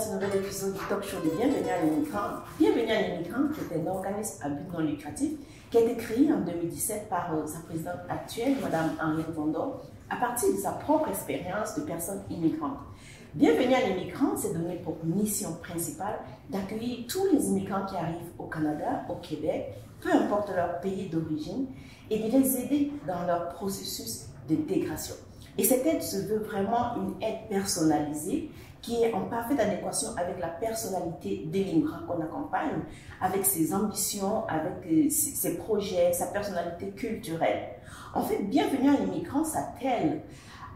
ce nouvel épisode du talk show de Bienvenue à l'immigrant. Bienvenue à l'immigrant, qui est un organisme à but non lucratif qui a été créé en 2017 par sa présidente actuelle, Mme Henriette Vondor, à partir de sa propre expérience de personnes immigrantes. Bienvenue à l'immigrant s'est donné pour mission principale d'accueillir tous les immigrants qui arrivent au Canada, au Québec, peu importe leur pays d'origine, et de les aider dans leur processus d'intégration. Et cette aide se veut vraiment une aide personnalisée qui est en parfaite adéquation avec la personnalité de l'immigrant qu'on accompagne, avec ses ambitions, avec ses projets, sa personnalité culturelle. En fait, Bienvenue à l'immigrant s'attelle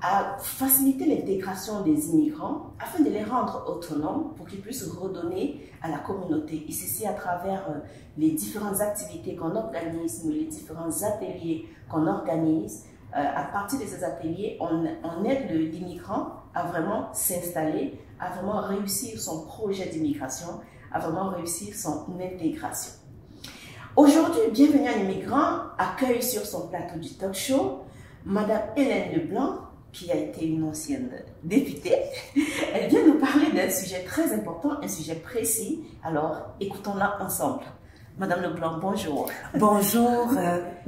à faciliter l'intégration des immigrants afin de les rendre autonomes pour qu'ils puissent redonner à la communauté. Et ceci à travers les différentes activités qu'on organise, les différents ateliers qu'on organise. À partir de ces ateliers, on aide l'immigrant à vraiment s'installer, à vraiment réussir son projet d'immigration, à vraiment réussir son intégration. Aujourd'hui, Bienvenue à l'immigrant accueille sur son plateau du talk show Madame Hélène Leblanc, qui a été une ancienne députée. Elle vient nous parler d'un sujet très important, un sujet précis. Alors, écoutons-la ensemble. Madame Leblanc, bonjour. Bonjour,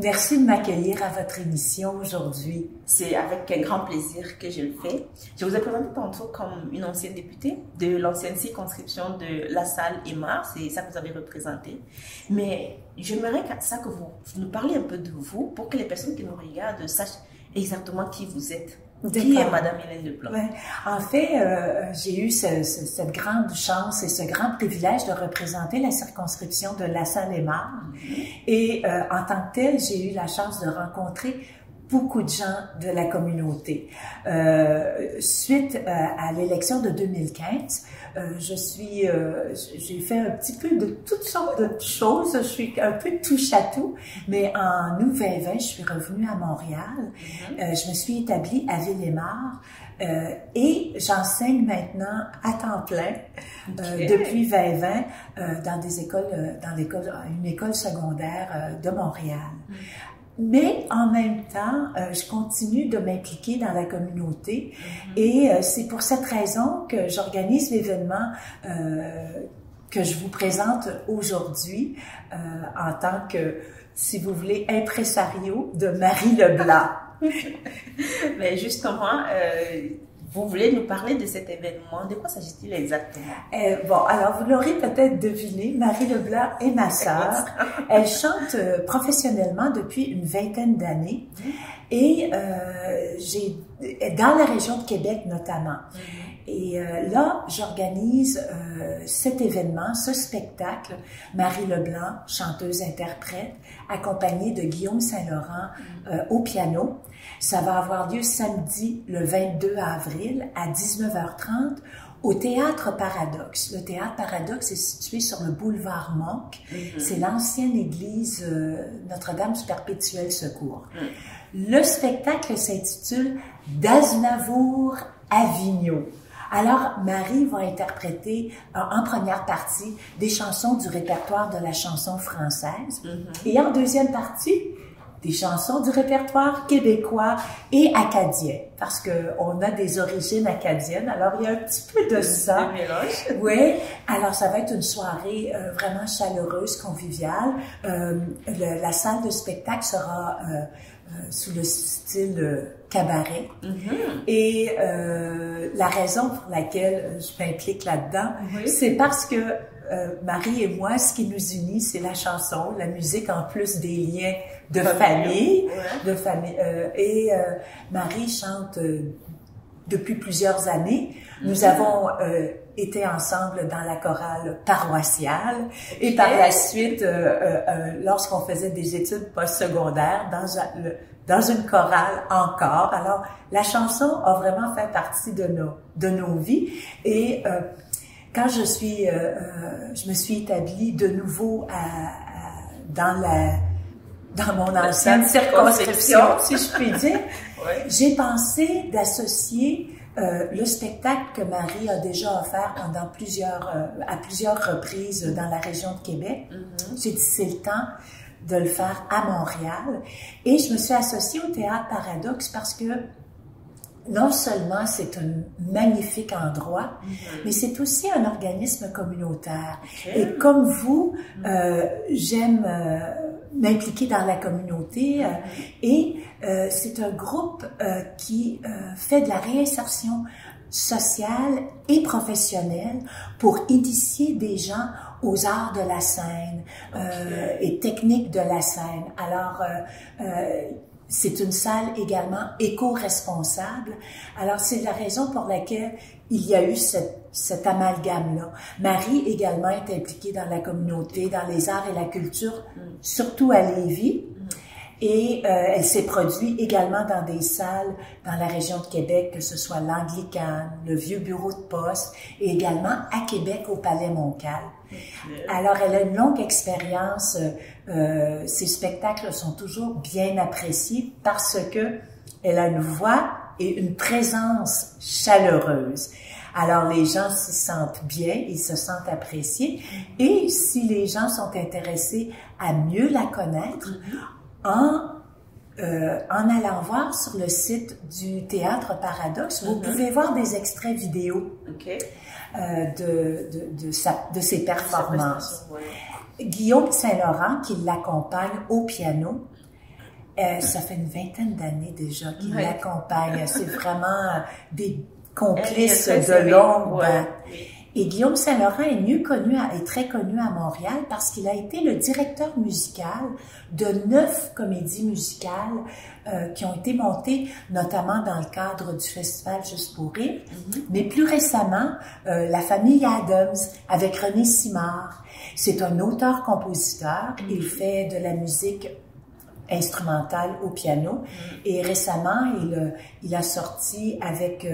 merci de m'accueillir à votre émission aujourd'hui. C'est avec un grand plaisir que je le fais. Je vous ai présenté tantôt comme une ancienne députée de l'ancienne circonscription de La Salle et Mars, c'est ça que vous avez représenté. Mais j'aimerais que vous nous parliez un peu de vous pour que les personnes qui nous regardent sachent exactement qui vous êtes. Qui est Madame Hélène Leblanc? Ouais. En fait, j'ai eu cette grande chance et ce grand privilège de représenter la circonscription de La Salle et Mars. Et en tant que telle, j'ai eu la chance de rencontrer beaucoup de gens de la communauté. Suite à l'élection de 2015, j'ai fait un petit peu de toutes sortes de choses. Je suis un peu touche à tout, mais en août 2020, je suis revenue à Montréal. Je me suis établie à Ville-et-Mare et j'enseigne maintenant à temps plein depuis 2020 dans une école secondaire de Montréal. Mais en même temps, je continue de m'impliquer dans la communauté et c'est pour cette raison que j'organise l'événement que je vous présente aujourd'hui en tant que, si vous voulez, impresario de Marie Leblanc. Mais justement, vous voulez nous parler de cet événement. De quoi s'agit-il exactement? Bon, alors vous l'aurez peut-être deviné, Marie Leblanc est ma sœur. Elle chante professionnellement depuis une vingtaine d'années et dans la région de Québec notamment. Et là, j'organise cet événement, ce spectacle, Marie Leblanc, chanteuse-interprète, accompagnée de Guillaume Saint-Laurent au piano. Ça va avoir lieu samedi, le 22 avril, à 19h30, au Théâtre Paradoxe. Le Théâtre Paradoxe est situé sur le boulevard Monk. C'est l'ancienne église Notre-Dame du Perpétuel Secours. Le spectacle s'intitule « d'Aznavour à Vigneault ». Alors, Marie va interpréter en première partie des chansons du répertoire de la chanson française et en deuxième partie, des chansons du répertoire québécois et acadien, parce que on a des origines acadiennes, alors il y a un petit peu de ça. Oui, alors ça va être une soirée vraiment chaleureuse, conviviale. La salle de spectacle sera sous le style cabaret. Et la raison pour laquelle je m'implique là-dedans, c'est parce que Marie et moi, ce qui nous unit, c'est la chanson, la musique, en plus des liens de famille. Marie chante depuis plusieurs années. Nous avons été ensemble dans la chorale paroissiale et par la suite, lorsqu'on faisait des études postsecondaires, dans une chorale encore. Alors, la chanson a vraiment fait partie de nos vies et quand je me suis établie de nouveau dans mon ancienne circonscription, si je puis dire, j'ai pensé d'associer le spectacle que Marie a déjà offert à plusieurs reprises dans la région de Québec. J'ai dit c'est le temps de le faire à Montréal et je me suis associée au Théâtre Paradoxe parce que non seulement c'est un magnifique endroit, mais c'est aussi un organisme communautaire. Okay. Et comme vous, j'aime m'impliquer dans la communauté et c'est un groupe qui fait de la réinsertion sociale et professionnelle pour initier des gens aux arts de la scène et techniques de la scène. Alors, c'est une salle également éco-responsable. Alors, c'est la raison pour laquelle il y a eu cet amalgame-là. Marie également est impliquée dans la communauté, dans les arts et la culture, surtout à Lévis. Et elle s'est produite également dans des salles dans la région de Québec, que ce soit l'Anglicane, le Vieux Bureau de Poste, et également à Québec au Palais Montcalm. Alors, elle a une longue expérience. Ses spectacles sont toujours bien appréciés parce que elle a une voix et une présence chaleureuse. Alors, les gens s'y sentent bien, ils se sentent appréciés. Et si les gens sont intéressés à mieux la connaître, en allant voir sur le site du Théâtre Paradoxe, vous pouvez voir des extraits vidéo de ses performances. Guillaume Saint-Laurent, qui l'accompagne au piano, ça fait une vingtaine d'années déjà qu'il l'accompagne. C'est vraiment des complices de longue date. Et Guillaume Saint-Laurent est très connu à Montréal parce qu'il a été le directeur musical de 9 comédies musicales qui ont été montées notamment dans le cadre du festival Juste pour rire. Mais plus récemment, La famille Adams avec René Simard. C'est un auteur-compositeur. Il fait de la musique instrumentale au piano. Et récemment, il a sorti avec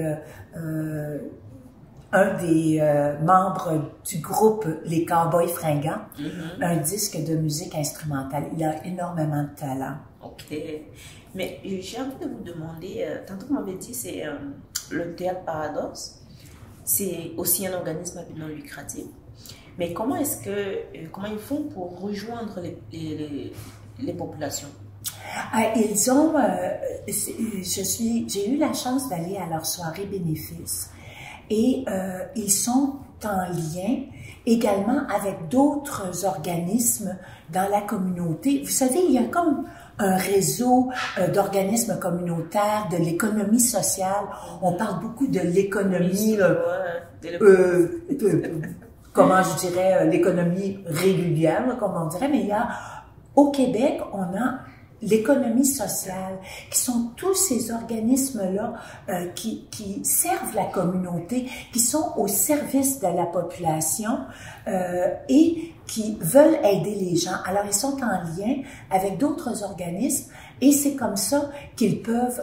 un des membres du groupe Les Cowboys Fringants, un disque de musique instrumentale. Il a énormément de talent. OK. Mais j'ai envie de vous demander, tantôt vous m'avez dit c'est le Théâtre Paradoxe, c'est aussi un organisme non lucratif. Mais comment ils font pour rejoindre les populations? Ils ont, j'ai eu la chance d'aller à leur soirée bénéfice. Et ils sont en lien également avec d'autres organismes dans la communauté. Vous savez, il y a comme un réseau d'organismes communautaires, de l'économie sociale. On parle beaucoup de l'économie, comment je dirais, l'économie régulière, comme on dirait, mais il y a, au Québec, on a l'économie sociale, qui sont tous ces organismes-là qui servent la communauté, qui sont au service de la population et qui veulent aider les gens. Alors, ils sont en lien avec d'autres organismes et c'est comme ça qu'ils peuvent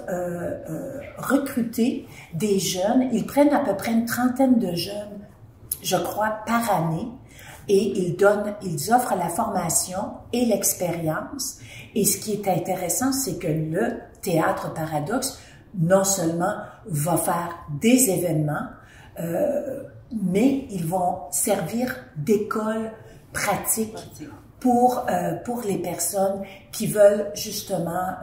recruter des jeunes. Ils prennent à peu près une trentaine de jeunes, je crois, par année. Et ils offrent la formation et l'expérience. Et ce qui est intéressant, c'est que le Théâtre Paradoxe, non seulement va faire des événements, mais ils vont servir d'école pratique pour les personnes qui veulent justement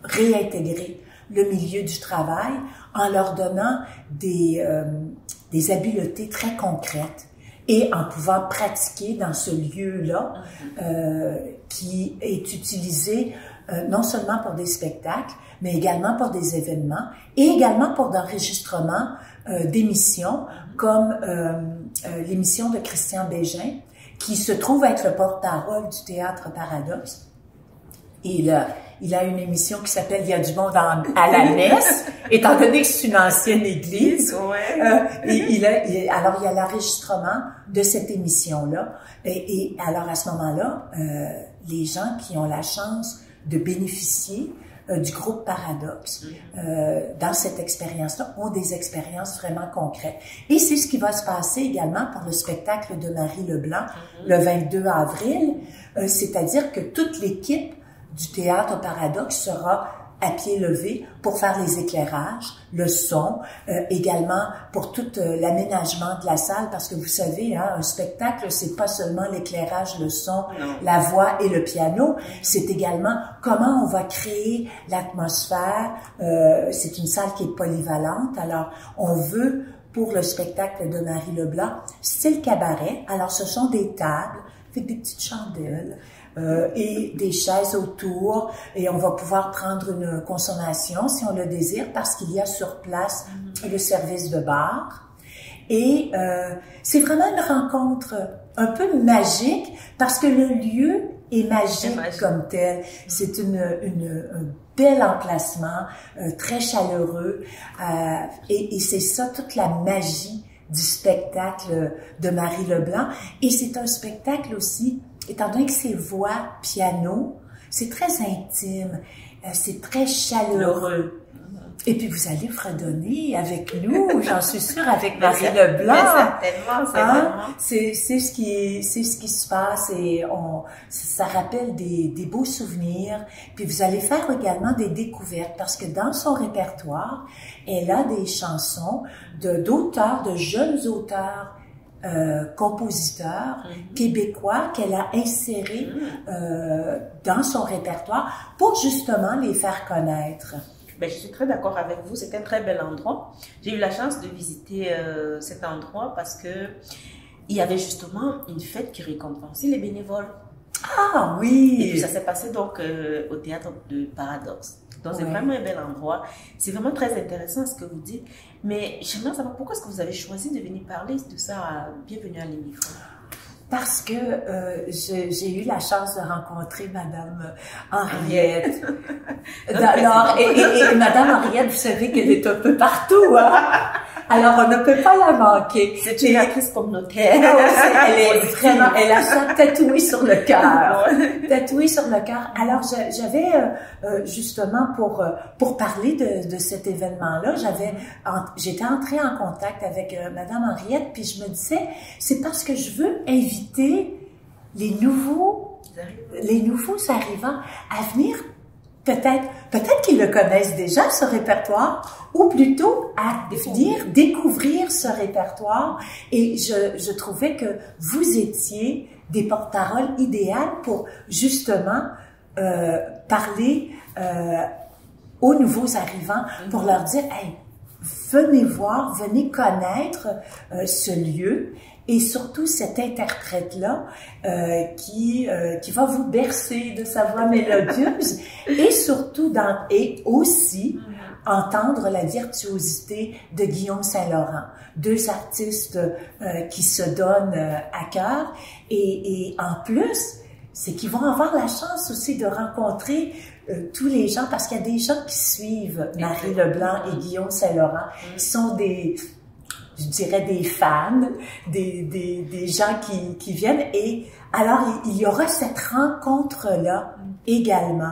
réintégrer le milieu du travail en leur donnant des habiletés très concrètes. Et en pouvant pratiquer dans ce lieu-là qui est utilisé non seulement pour des spectacles, mais également pour des événements et également pour d'enregistrement d'émissions comme l'émission de Christian Bégin qui se trouve être le porte-parole du Théâtre Paradoxe. Et il a une émission qui s'appelle « Il y a du monde à la messe », étant donné que c'est une ancienne église. Alors, il y a l'enregistrement de cette émission-là. Et alors, à ce moment-là, les gens qui ont la chance de bénéficier du groupe Paradoxe dans cette expérience-là ont des expériences vraiment concrètes. Et c'est ce qui va se passer également pour le spectacle de Marie Leblanc le 22 avril, c'est-à-dire que toute l'équipe du Théâtre Paradoxe sera à pied levé pour faire les éclairages, le son, également pour tout l'aménagement de la salle, parce que vous savez, hein, un spectacle, c'est pas seulement l'éclairage, le son, la voix et le piano, c'est également comment on va créer l'atmosphère. C'est une salle qui est polyvalente, alors on veut, pour le spectacle de Marie Leblanc, style cabaret. Alors, ce sont des tables avec des petites chandelles et des chaises autour. Et on va pouvoir prendre une consommation si on le désire, parce qu'il y a sur place le service de bar. Et c'est vraiment une rencontre un peu magique, parce que le lieu est magique comme tel. C'est un bel emplacement, très chaleureux, et c'est ça toute la magie du spectacle de Marie Leblanc. Et c'est un spectacle aussi, étant donné que c'est voix, piano, c'est très intime, c'est très chaleureux. Et puis vous allez redonner avec nous, j'en suis sûre, avec Marie Leblanc. Certainement, c'est ce qui se passe, et ça rappelle des beaux souvenirs. Puis vous allez faire également des découvertes, parce que dans son répertoire, elle a des chansons d'auteurs, de jeunes auteurs, compositeurs québécois qu'elle a insérés dans son répertoire pour justement les faire connaître. Ben, je suis très d'accord avec vous, c'est un très bel endroit. J'ai eu la chance de visiter cet endroit parce que il y avait justement une fête qui récompensait les bénévoles. Ah oui! Et puis ça s'est passé donc au théâtre de Paradoxe. Donc c'est vraiment un bel endroit. C'est vraiment très intéressant ce que vous dites. Mais j'aimerais savoir pourquoi est-ce que vous avez choisi de venir parler de ça à Bienvenue à l'émigration? Parce que j'ai eu la chance de rencontrer Madame Henriette. Alors, et Madame Henriette, vous savez qu'elle est un peu partout, hein? Alors, on ne peut pas la manquer. C'est une actrice communautaire. Elle est vraiment, elle a ça tatoué sur le cœur. Tatoué sur le cœur. Alors, j'avais, justement, pour parler de cet événement-là, j'étais entrée en contact avec Madame Henriette, puis je me disais, c'est parce que je veux inviter les nouveaux arrivants à venir. Peut-être qu'ils le connaissent déjà, ce répertoire, ou plutôt à venir découvrir ce répertoire. Et je trouvais que vous étiez des porte-paroles idéales pour justement parler aux nouveaux arrivants, pour leur dire, hey, venez voir, venez connaître ce lieu. Et surtout cette interprète-là qui va vous bercer de sa voix mélodieuse, et surtout et aussi entendre la virtuosité de Guillaume Saint-Laurent, deux artistes qui se donnent à cœur, et en plus, c'est qu'ils vont avoir la chance aussi de rencontrer tous les gens, parce qu'il y a des gens qui suivent Marie Leblanc et Guillaume Saint-Laurent, qui sont je dirais des fans, des gens qui viennent, et alors il y aura cette rencontre-là également.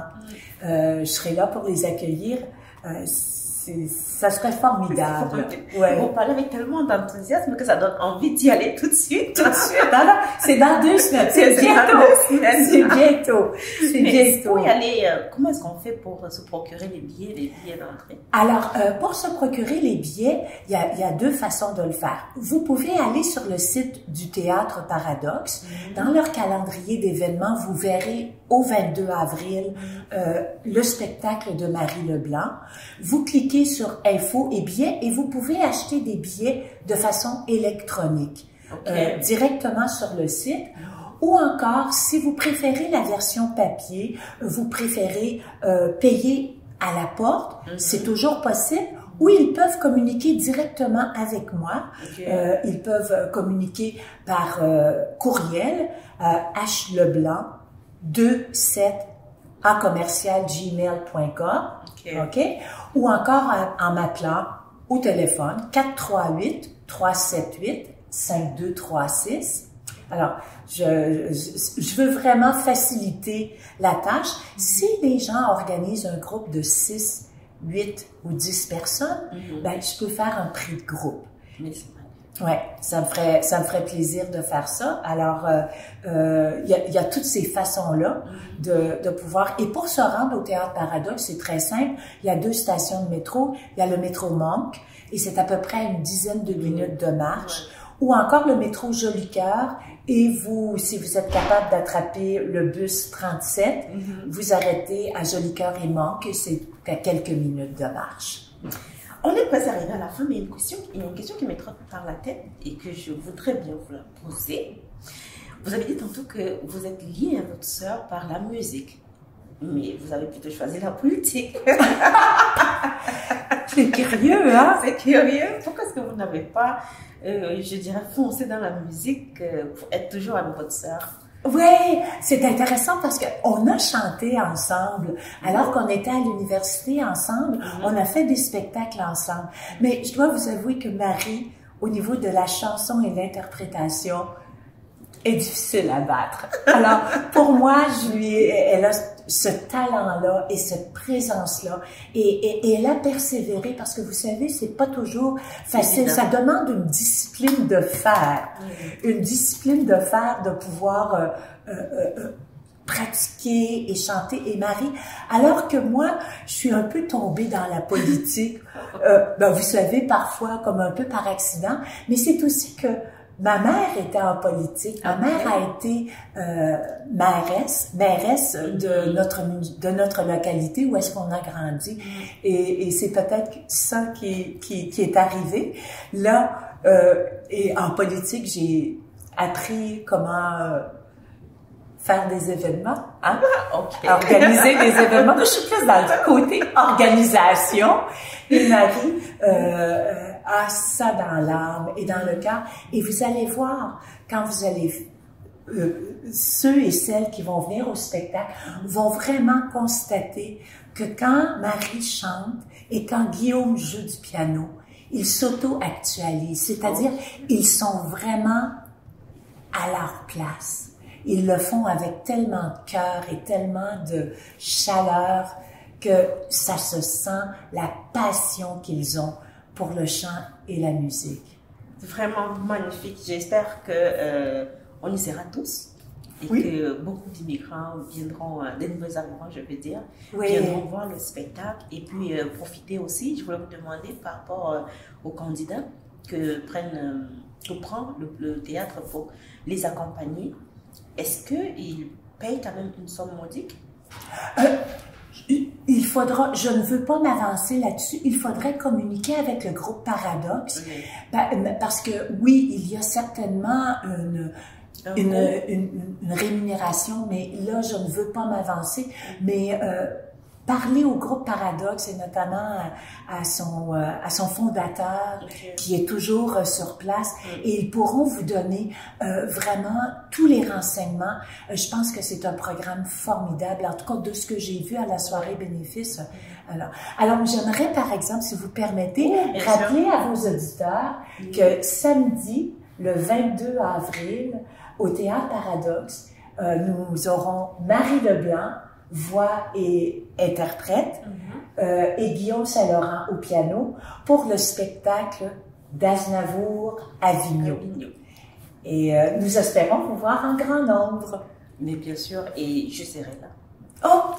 Je serai là pour les accueillir. Ça serait formidable. Ouais. Vous parlez avec tellement d'enthousiasme que ça donne envie d'y aller tout de suite. Tout de suite. C'est dans 2 semaines. C'est bientôt. C'est bientôt. C'est bientôt. Pour y aller, comment est-ce qu'on fait pour se procurer les billets d'entrée? Alors, pour se procurer les billets, il y a 2 façons de le faire. Vous pouvez aller sur le site du Théâtre Paradoxe. Dans leur calendrier d'événements, vous verrez au 22 avril le spectacle de Marie Leblanc. Vous cliquez sur Info et billets, et vous pouvez acheter des billets de façon électronique, directement sur le site. Ou encore, si vous préférez la version papier, vous préférez payer à la porte, c'est toujours possible. Ou ils peuvent communiquer directement avec moi. Ils peuvent communiquer par courriel, hLeblanc27@gmail.com. Ou encore en m'appelant au téléphone 438-378-5236. Alors, je veux vraiment faciliter la tâche. Si les gens organisent un groupe de 6, 8 ou 10 personnes, ben, je peux faire un prix de groupe. Ouais, ça me ferait plaisir de faire ça. Alors, il y a toutes ces façons-là de pouvoir. Et pour se rendre au Théâtre Paradoxe, c'est très simple. Il y a 2 stations de métro. Il y a le métro Monk, et c'est à peu près une dizaine de minutes de marche. Ou encore le métro Jolicoeur. Et vous, si vous êtes capable d'attraper le bus 37, vous arrêtez à Jolicoeur et Monk, et c'est à quelques minutes de marche. On est presque arrivé à la fin, mais il y a une question qui me trotte par la tête et que je voudrais bien vous la poser. Vous avez dit tantôt que vous êtes lié à votre sœur par la musique, mais vous avez plutôt choisi la politique. C'est curieux, hein? C'est curieux. Pourquoi est-ce que vous n'avez pas, je dirais, foncé dans la musique pour être toujours avec votre sœur? Oui, c'est intéressant parce qu'on a chanté ensemble. Alors qu'on était à l'université ensemble, on a fait des spectacles ensemble. Mais je dois vous avouer que Marie, au niveau de la chanson et l'interprétation, est difficile à battre. Alors, pour moi, elle a ce talent-là et cette présence-là. Et elle a persévéré parce que vous savez, c'est pas toujours facile. Ça demande une discipline de fer. Une discipline de fer de pouvoir pratiquer et chanter. Et Marie, alors que moi, je suis un peu tombée dans la politique, vous savez, parfois comme un peu par accident, mais c'est aussi que ma mère était en politique. Ma mère a été mairesse de notre localité où est-ce qu'on a grandi. Et c'est peut-être ça qui est arrivé. Là, et en politique, j'ai appris comment faire des événements, hein? Organiser des événements. Je suis plus dans le côté organisation. Et Marie a ça dans l'âme et dans le cœur. Et vous allez voir, quand vous allez... ceux et celles qui vont venir au spectacle vont vraiment constater que quand Marie chante et quand Guillaume joue du piano, ils s'auto-actualisent. C'est-à-dire, ils sont vraiment à leur place. Ils le font avec tellement de cœur et tellement de chaleur que ça se sent, la passion qu'ils ont pour le chant et la musique. C'est vraiment magnifique. J'espère que on y sera tous et que beaucoup d'immigrants viendront, des nouveaux arrivants, je veux dire, viendront voir le spectacle et puis profiter aussi. Je voulais vous demander par rapport aux candidats que prend le théâtre pour les accompagner. Est-ce qu'ils payent quand même une somme modique? Il faudra, je ne veux pas m'avancer là-dessus, il faudrait communiquer avec le groupe Paradoxe, parce que oui, il y a certainement une rémunération, mais là, je ne veux pas m'avancer, mais parler au groupe Paradoxe et notamment à son fondateur qui est toujours sur place et ils pourront vous donner vraiment tous les renseignements. Je pense que c'est un programme formidable, en tout cas de ce que j'ai vu à la soirée bénéfice. Alors j'aimerais par exemple, si vous permettez, rappeler à vos auditeurs que samedi, le 22 avril, au Théâtre Paradoxe, nous aurons Marie Leblanc, voix et interprète, et Guillaume Saint-Laurent au piano pour le spectacle d'Aznavour à Vigneault. Et nous espérons vous voir en grand nombre. Mais bien sûr, et je serai là. Oh,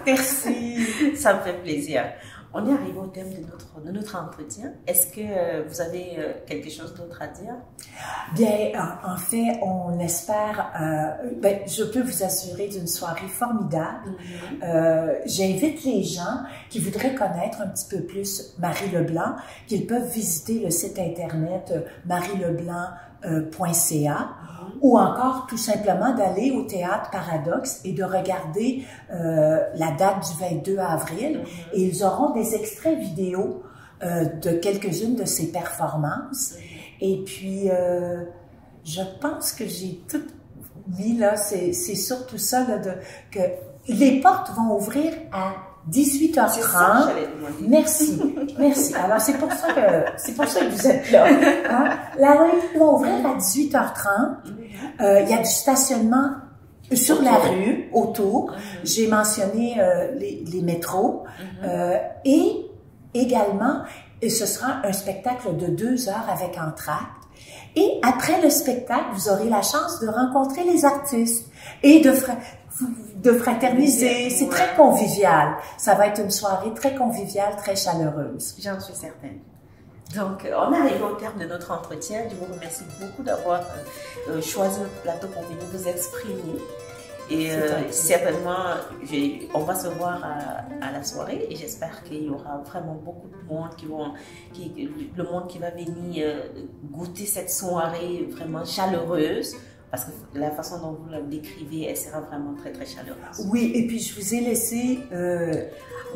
merci. Ça me fait plaisir. On est arrivé au thème de notre entretien. Est-ce que vous avez quelque chose d'autre à dire? Bien, en fait, on espère... je peux vous assurer d'une soirée formidable. J'invite les gens qui voudraient connaître un petit peu plus Marie Leblanc, qu'ils peuvent visiter le site internet marieleblanc.ca ou encore tout simplement d'aller au Théâtre Paradoxe et de regarder la date du 22 avril et ils auront des extraits vidéo de quelques-unes de ces performances. Et puis, je pense que j'ai tout mis là, c'est surtout ça, là, que les portes vont ouvrir à 18h30. Merci, merci. Alors, c'est pour ça que vous êtes là. Hein? La rue va ouvrir à 18h30. Il y a du stationnement sur la rue, autour. J'ai mentionné les métros. Et également, ce sera un spectacle de 2 heures avec entracte. Et après le spectacle, vous aurez la chance de rencontrer les artistes et de fraterniser. C'est très convivial. Ça va être une soirée très conviviale, très chaleureuse. J'en suis certaine. Donc, on arrive au terme de notre entretien. Je vous remercie beaucoup d'avoir choisi notre plateau pour venir vous exprimer. Et certainement, on va se voir à la soirée et j'espère qu'il y aura vraiment beaucoup de monde le monde qui va venir goûter cette soirée vraiment chaleureuse. Parce que la façon dont vous la décrivez, elle sera vraiment très, très chaleureuse. Oui, et puis je vous ai laissé...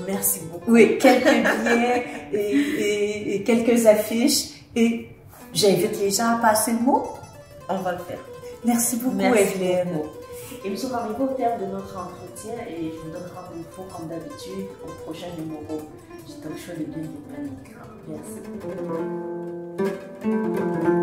merci beaucoup. Oui, quelques billets et quelques affiches. Et j'invite les gens à passer le mot. On va le faire. Merci beaucoup, Merci Evelyne. beaucoup. Et nous sommes arrivés au terme de notre entretien et je vous donne rendez-vous comme d'habitude au prochain numéro du talk show de Bienvenue. Merci.